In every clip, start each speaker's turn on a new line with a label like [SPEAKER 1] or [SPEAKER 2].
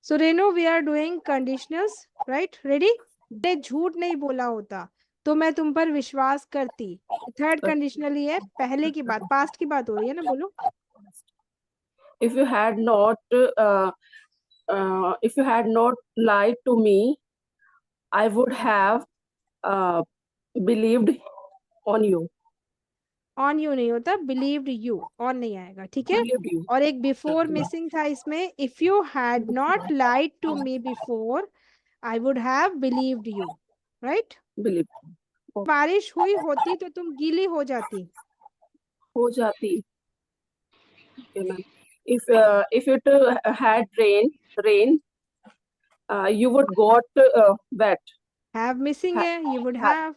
[SPEAKER 1] सो रेनो we are doing conditionals, right? Ready? मैंने झूठ नहीं बोला होता तो मैं तुम पर विश्वास करती। थर्ड कंडीशनल ये है, पहले की बात, पास्ट की बात हो रही है ना, बोलो।
[SPEAKER 2] If you had not, if you had not lied to me, I would have believed on you.
[SPEAKER 1] On you नहीं होता, बिलीव्ड यू, ऑन नहीं आएगा, ठीक है?
[SPEAKER 2] Believed you.
[SPEAKER 1] और एक बिफोर मिसिंग था इसमें, if you had not lied to me before I would have believed you, right?
[SPEAKER 2] Believed.
[SPEAKER 1] बारिश हुई होती तो तुम गीली हो जाती।
[SPEAKER 2] हो जाती. Okay, ma'am. If it had rain, you would got wet.
[SPEAKER 1] Have missing
[SPEAKER 2] Ha,
[SPEAKER 1] है, you would
[SPEAKER 2] ha,
[SPEAKER 1] have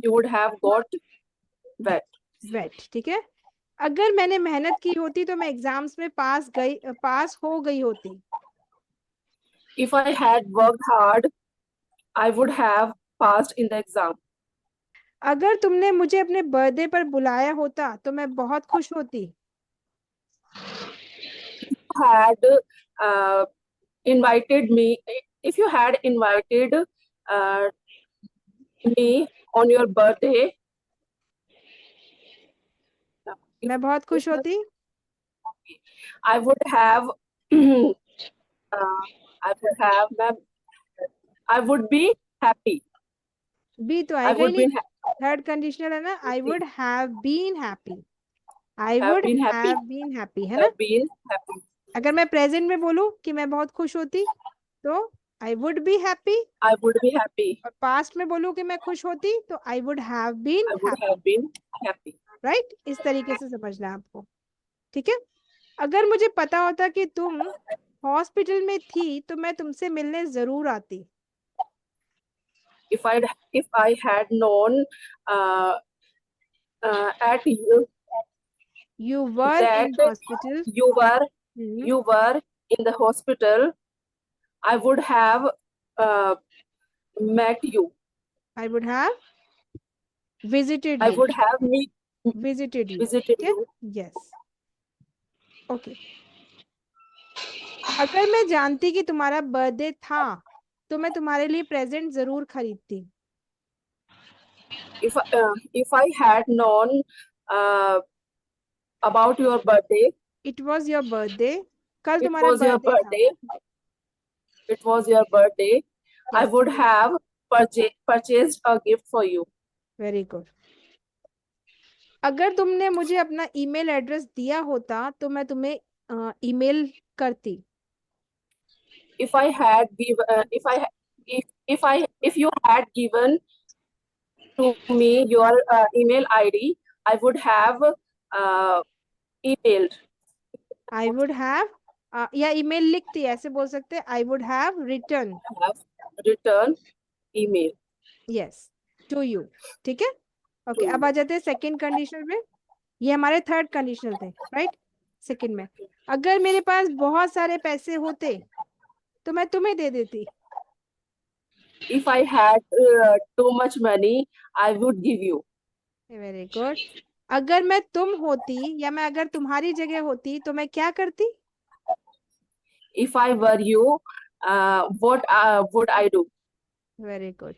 [SPEAKER 2] you would have got wet.
[SPEAKER 1] Wet, ठीक है? अगर मैंने मेहनत की होती तो मैं एग्जाम्स में पास हो गई होती।
[SPEAKER 2] If I had worked hard, I would have passed in the exam.
[SPEAKER 1] अगर तुमने मुझे अपने बर्थडे पर बुलाया होता तो मैं बहुत खुश होती।
[SPEAKER 2] Had uh, invited me, if you had invited me on your birthday, if,
[SPEAKER 1] मैं बहुत खुश होती।
[SPEAKER 2] I would have, I would have, ma'am, I would be happy.
[SPEAKER 1] Be तो
[SPEAKER 2] I
[SPEAKER 1] आएगा ही
[SPEAKER 2] would
[SPEAKER 1] नहीं,
[SPEAKER 2] be
[SPEAKER 1] थर्ड कंडीशनल है ना, I would have been happy, I
[SPEAKER 2] have
[SPEAKER 1] would
[SPEAKER 2] been happy.
[SPEAKER 1] Have been happy, है ना?
[SPEAKER 2] Have been happy.
[SPEAKER 1] अगर मैं प्रेजेंट में बोलूं कि मैं बहुत खुश होती तो I would be happy,
[SPEAKER 2] I would be happy.
[SPEAKER 1] और पास्ट में बोलूं कि मैं खुश होती तो I would have been
[SPEAKER 2] I would
[SPEAKER 1] happy,
[SPEAKER 2] have been happy.
[SPEAKER 1] Right? इस तरीके से समझना है आपको, ठीक है? अगर मुझे पता होता कि तुम हॉस्पिटल में थी तो मैं तुमसे मिलने जरूर आती।
[SPEAKER 2] If I had known uh, at you
[SPEAKER 1] you were
[SPEAKER 2] that
[SPEAKER 1] in hospital,
[SPEAKER 2] you were in the hospital, I would have uh, met you.
[SPEAKER 1] I would have visited
[SPEAKER 2] I
[SPEAKER 1] you,
[SPEAKER 2] would have
[SPEAKER 1] visited you,
[SPEAKER 2] visited
[SPEAKER 1] ठीक है?
[SPEAKER 2] you.
[SPEAKER 1] Yes, okay. अगर मैं जानती कि तुम्हारा birthday था तो मैं तुम्हारे लिए प्रेजेंट जरूर खरीदती।
[SPEAKER 2] If I had known uh, about your birthday,
[SPEAKER 1] it was your birthday, कल
[SPEAKER 2] it
[SPEAKER 1] तुम्हारा
[SPEAKER 2] was your
[SPEAKER 1] बर्थडे था।
[SPEAKER 2] birthday, it was your birthday, I
[SPEAKER 1] yes,
[SPEAKER 2] would have purchased a gift for you.
[SPEAKER 1] Very good. अगर तुमने मुझे अपना email address दिया होता तो मैं तुम्हें ईमेल करती।
[SPEAKER 2] If I had give, if you had given to me your email ID, I would have emailed.
[SPEAKER 1] I would have, या ईमेल लिखती, ऐसे बोल सकते हैं, I would have return,
[SPEAKER 2] Have return email
[SPEAKER 1] yes, to you, ठीक है?
[SPEAKER 2] to
[SPEAKER 1] okay, अब आ
[SPEAKER 2] you.
[SPEAKER 1] जाते हैं सेकंड कंडीशनल में। ये हमारे थर्ड कंडीशनल थे, राइट? सेकंड में, अगर मेरे पास बहुत सारे पैसे होते तो मैं तुम्हें दे देती।
[SPEAKER 2] If I had too much money, I would give you.
[SPEAKER 1] Very good. अगर मैं तुम होती या मैं अगर तुम्हारी जगह होती तो मैं क्या करती?
[SPEAKER 2] If I were you, what would I do?
[SPEAKER 1] Very good.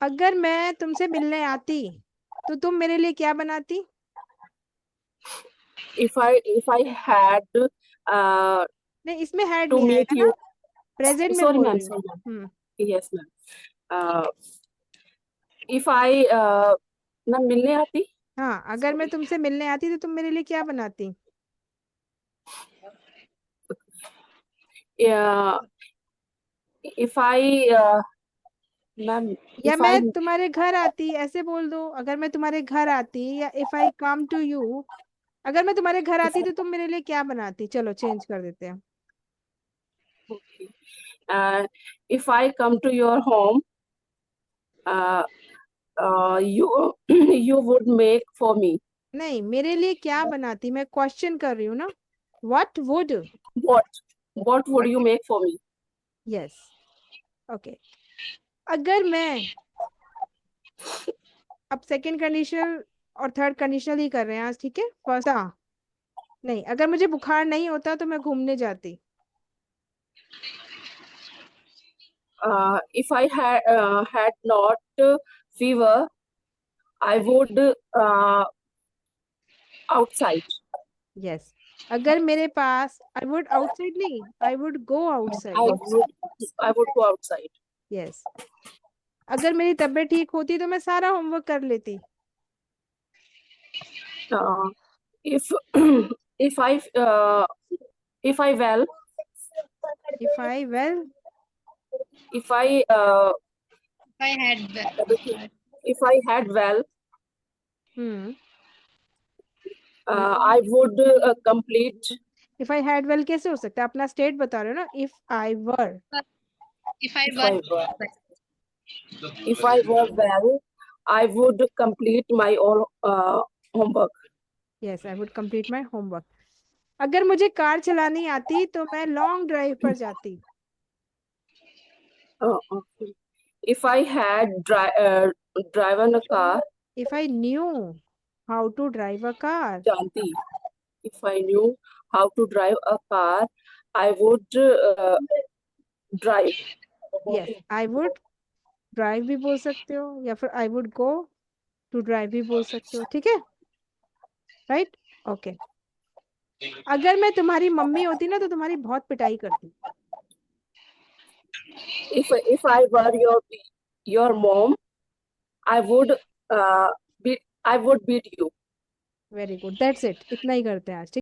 [SPEAKER 1] अगर मैं तुमसे मिलने आती तो तुम मेरे लिए क्या बनाती?
[SPEAKER 2] If I had
[SPEAKER 1] नहीं, इसमें हैड
[SPEAKER 2] to
[SPEAKER 1] नहीं
[SPEAKER 2] meet
[SPEAKER 1] आएगा ना,
[SPEAKER 2] you.
[SPEAKER 1] प्रेजेंट में
[SPEAKER 2] Sorry,
[SPEAKER 1] बोल
[SPEAKER 2] ma'am.
[SPEAKER 1] रही हूँ।
[SPEAKER 2] Sorry, ma'am.
[SPEAKER 1] Hmm,
[SPEAKER 2] Yes, ma'am. If I ma'am मिलने आती.
[SPEAKER 1] हाँ, अगर मैं तुमसे मिलने आती तो तुम मेरे लिए क्या बनाती?
[SPEAKER 2] Uh, if I ma'am
[SPEAKER 1] या
[SPEAKER 2] if I
[SPEAKER 1] मैं तुम्हारे घर आती, ऐसे बोल दो, अगर मैं तुम्हारे घर आती, या if I come to you, अगर मैं तुम्हारे घर
[SPEAKER 2] if
[SPEAKER 1] आती तो तुम मेरे लिए क्या बनाती? चलो चेंज कर देते हैं।
[SPEAKER 2] okay. uh, if I come to your home, uh, you you would make for me.
[SPEAKER 1] नहीं, मेरे लिए क्या बनाती, मैं क्वेश्चन कर रही हूँ ना, what would.
[SPEAKER 2] What would you make for me?
[SPEAKER 1] Yes, okay. अगर मैं, अब सेकंड कंडीशनल और थर्ड कंडीशनल ही कर रहे हैं आज, ठीक है? फर्स्ट नहीं, अगर मुझे बुखार नहीं होता तो मैं घूमने जाती।
[SPEAKER 2] If I had not fever, I would outside.
[SPEAKER 1] Yes, अगर मेरे पास, आई वुड आउटसाइड नहीं, आई would go
[SPEAKER 2] I
[SPEAKER 1] outside.
[SPEAKER 2] would I would go outside.
[SPEAKER 1] Yes, अगर मेरी तबीयत ठीक होती तो मैं सारा होमवर्क कर लेती।
[SPEAKER 2] Uh, if if I if I well
[SPEAKER 1] if I well,
[SPEAKER 2] if I
[SPEAKER 3] I had
[SPEAKER 2] if I had well,
[SPEAKER 1] hmm,
[SPEAKER 2] I would complete.
[SPEAKER 1] If I had well कैसे हो सकता है? अपना स्टेट बता रहे हो ना, if I were.
[SPEAKER 3] if I
[SPEAKER 2] If I
[SPEAKER 3] were
[SPEAKER 2] were if I were well, I would complete my all homework.
[SPEAKER 1] Yes, I would complete my homework. अगर मुझे कार चलानी आती तो मैं लॉन्ग ड्राइव पर जाती।
[SPEAKER 2] Okay. If I had driven a car,
[SPEAKER 1] if I knew how to drive a car.
[SPEAKER 2] Janti, if I knew how to drive a car, I would drive.
[SPEAKER 1] Yes, I would drive भी बोल सकते हो, या फिर I would go to drive भी बोल सकते हो, ठीक है, राइट, ओके। अगर मैं तुम्हारी मम्मी होती ना तो तुम्हारी बहुत पिटाई करती।
[SPEAKER 2] If I were your mom, I would beat you.
[SPEAKER 1] Very good, that's it, इतना ही करते हैं आज, ठीक।